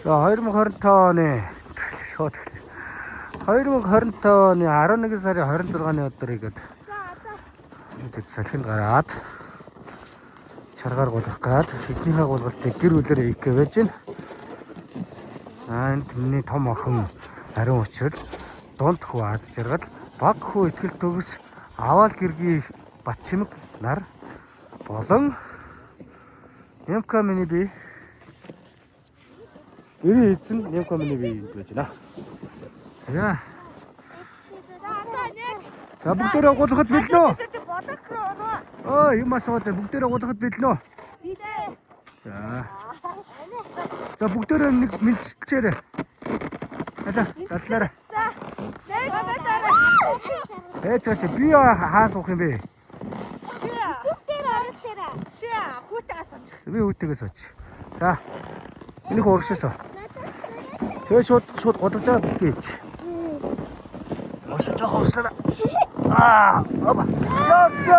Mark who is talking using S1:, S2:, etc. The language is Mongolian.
S1: За 2025 оны шууд 2025 оны 11 сарын 26-ны өдөр игээд бид салхинд гараад чаргаар гулгах гээд эхнийхээ гулгалтыг гэр бүлэрээ хийх гэж байж байна. Энд миний том охин ариун учрал дунд хүү аз жаргал баг хүү ихтгэл төгс аваал гэргийн Батчимэг нар болон Нямка миний бие Ирээ эзэн Нямка миний бие гэж байж байна. За бүгдээрээ гулгахад билнэ үү? Юм асууад бүгдээрээ гулгахад билнэ үү? За бүгдээрээ нэг мэдчихээрэй. Дадлаарай. Чаас би хаа суух юм бэ? Би хүүтэйгээс оч. За. Энийг урагшаасаа. Тэгээ шууд годож байгаа биш тийч. Ошоо жоохон услаа. Оба. Лоцо.